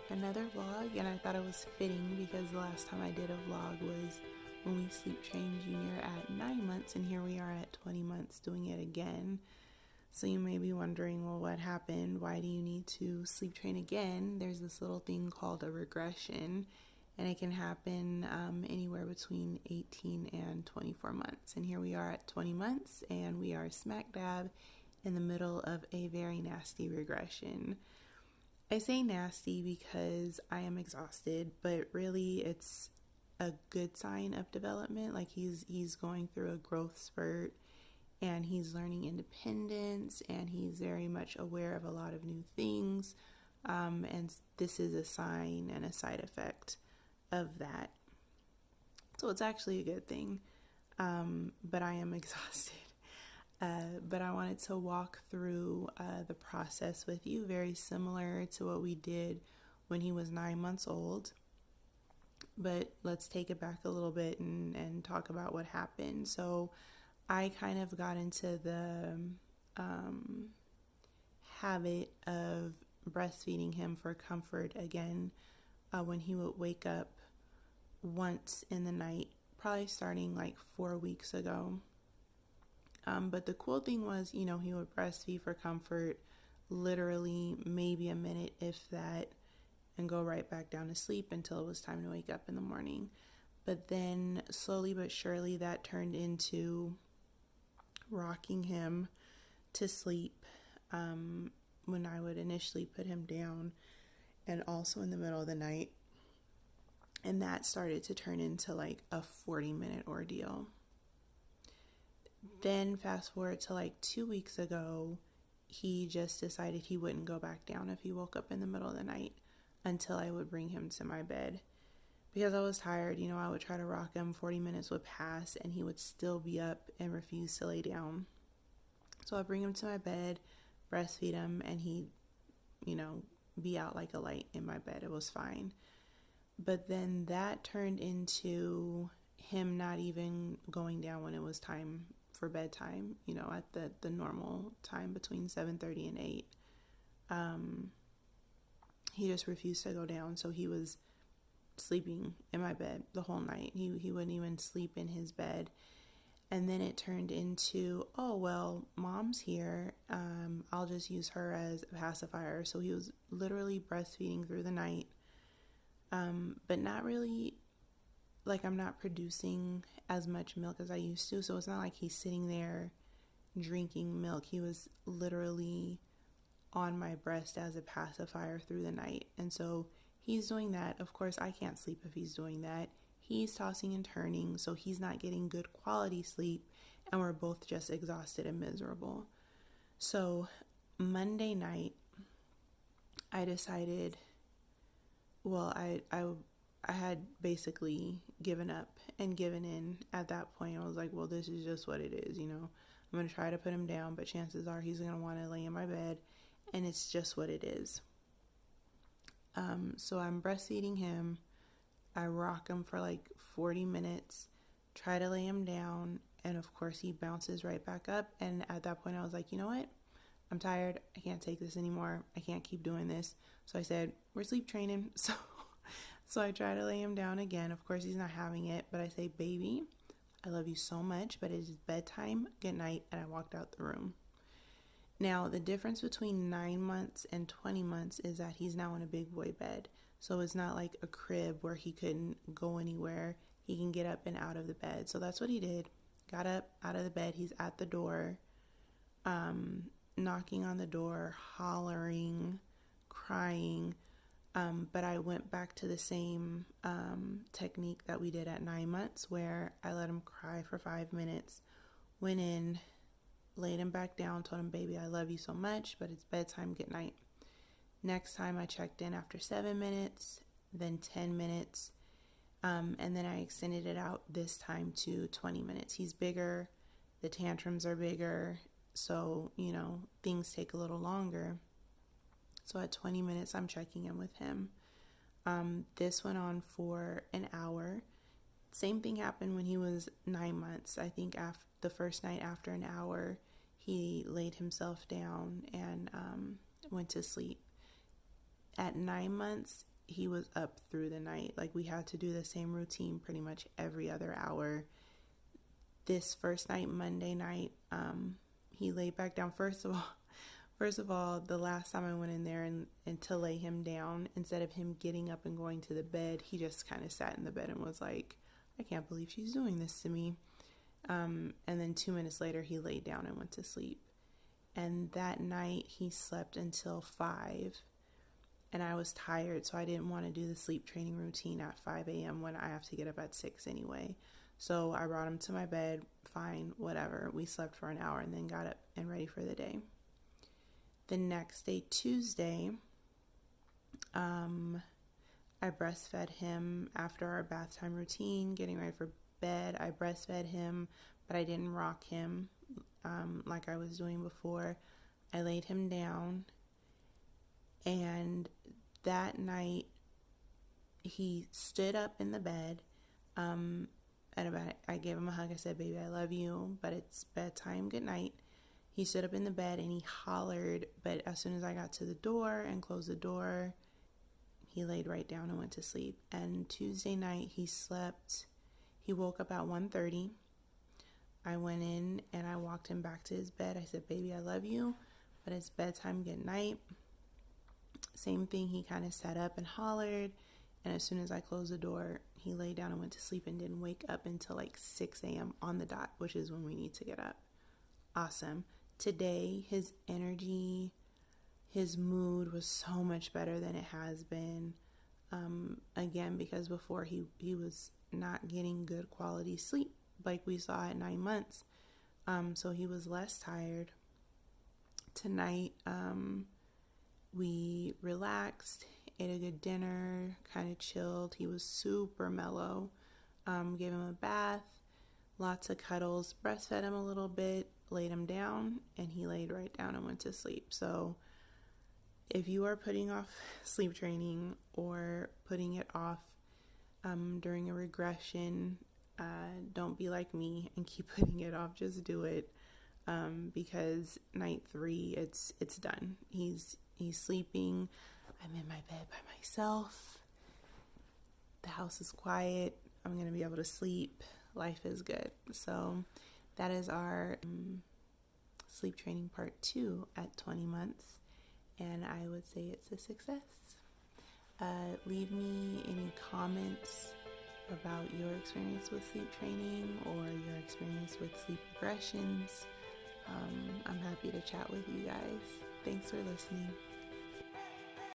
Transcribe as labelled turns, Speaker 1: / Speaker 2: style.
Speaker 1: Another vlog, and I thought it was fitting because the last time I did a vlog was when we sleep trained Junior at 9 months, and here we are at 20 months doing it again. So you may be wondering, well, what happened? Why do you need to sleep train again? There's this little thing called a regression, and it can happen anywhere between 18 and 24 months. And here we are at 20 months, and we are smack dab in the middle of a very nasty regression. I say nasty because I am exhausted, but really it's a good sign of development. Like he's going through a growth spurt, and he's learning independence, and he's very much aware of a lot of new things. And this is a sign and a side effect of that. So it's actually a good thing. But I am exhausted. But I wanted to walk through the process with you, very similar to what we did when he was 9 months old. But let's take it back a little bit and talk about what happened. So I kind of got into the habit of breastfeeding him for comfort again when he would wake up once in the night, probably starting like 4 weeks ago. But the cool thing was, he would breastfeed for comfort, literally maybe a minute, if that, and go right back down to sleep until it was time to wake up in the morning. But then slowly but surely that turned into rocking him to sleep when I would initially put him down, and also in the middle of the night. And that started to turn into like a 40-minute ordeal. Then fast forward to like 2 weeks ago, he just decided he wouldn't go back down if he woke up in the middle of the night until I would bring him to my bed. Because I was tired, I would try to rock him, 40 minutes would pass, and he would still be up and refuse to lay down. So I'd bring him to my bed, breastfeed him, and he'd, be out like a light in my bed. It was fine. But then that turned into him not even going down when it was time for bedtime, at the normal time between 7:30 and 8. He just refused to go down, so he was sleeping in my bed the whole night. He wouldn't even sleep in his bed. And then it turned into, oh, well, mom's here. I'll just use her as a pacifier. So he was literally breastfeeding through the night, but not really. Like, I'm not producing as much milk as I used to, so it's not like he's sitting there drinking milk. He was literally on my breast as a pacifier through the night. And so he's doing that. Of course, I can't sleep if he's doing that. He's tossing and turning, so he's not getting good quality sleep, and we're both just exhausted and miserable. So Monday night, I decided, well, I had basically given up and given in at that point. I was like, well, this is just what it is, I'm going to try to put him down, but chances are he's going to want to lay in my bed, and it's just what it is. So I'm breastfeeding him. I rock him for like 40 minutes, try to lay him down, and of course he bounces right back up. And at that point I was like, you know what? I'm tired. I can't take this anymore. I can't keep doing this. So I said, we're sleep training. So I try to lay him down again. Of course, he's not having it, but I say, baby, I love you so much, but it is bedtime. Good night. And I walked out the room. Now, the difference between 9 months and 20 months is that he's now in a big boy bed. So it's not like a crib where he couldn't go anywhere. He can get up and out of the bed. So that's what he did. Got up out of the bed. He's at the door, knocking on the door, hollering, crying. But I went back to the same technique that we did at 9 months, where I let him cry for 5 minutes, went in, laid him back down, told him, baby, I love you so much, but it's bedtime, good night. Next time I checked in after 7 minutes, then 10 minutes, and then I extended it out this time to 20 minutes. He's bigger, the tantrums are bigger, so, things take a little longer. So at 20 minutes, I'm checking in with him. This went on for an hour. Same thing happened when he was 9 months. I think the first night after an hour, he laid himself down and went to sleep. at 9 months, he was up through the night. Like, we had to do the same routine pretty much every other hour. This first night, Monday night, he laid back down. First of all, the last time I went in there and to lay him down, instead of him getting up and going to the bed, he just kind of sat in the bed and was like, I can't believe she's doing this to me. And then 2 minutes later, he laid down and went to sleep. And that night, he slept until 5. And I was tired, so I didn't want to do the sleep training routine at 5 a.m. when I have to get up at 6 anyway. So I brought him to my bed, fine, whatever. We slept for an hour and then got up and ready for the day. The next day, Tuesday, I breastfed him after our bath time routine, getting ready for bed. I breastfed him, but I didn't rock him like I was doing before. I laid him down, and that night he stood up in the bed. I gave him a hug. I said, baby, I love you, but it's bedtime. Good night. He stood up in the bed and he hollered, but as soon as I got to the door and closed the door, he laid right down and went to sleep. And Tuesday night he slept. He woke up at 1:30. I went in and I walked him back to his bed. I said, baby, I love you, but it's bedtime. Good night. Same thing. He kind of sat up and hollered. And as soon as I closed the door, he lay down and went to sleep and didn't wake up until like 6 a.m. on the dot, which is when we need to get up. Awesome. Today, his energy, his mood was so much better than it has been. Again, because before he was not getting good quality sleep like we saw at 9 months. So he was less tired. Tonight, we relaxed, ate a good dinner, kind of chilled. He was super mellow. Gave him a bath, lots of cuddles, breastfed him a little bit, laid him down, and he laid right down and went to sleep. So if you are putting off sleep training or putting it off during a regression, don't be like me and keep putting it off. Just do it, because night 3, it's done. He's sleeping. I'm in my bed by myself. The house is quiet. I'm going to be able to sleep. Life is good. So that is our sleep training part 2 at 20 months. And I would say it's a success. Leave me any comments about your experience with sleep training or your experience with sleep regressions. I'm happy to chat with you guys. Thanks for listening.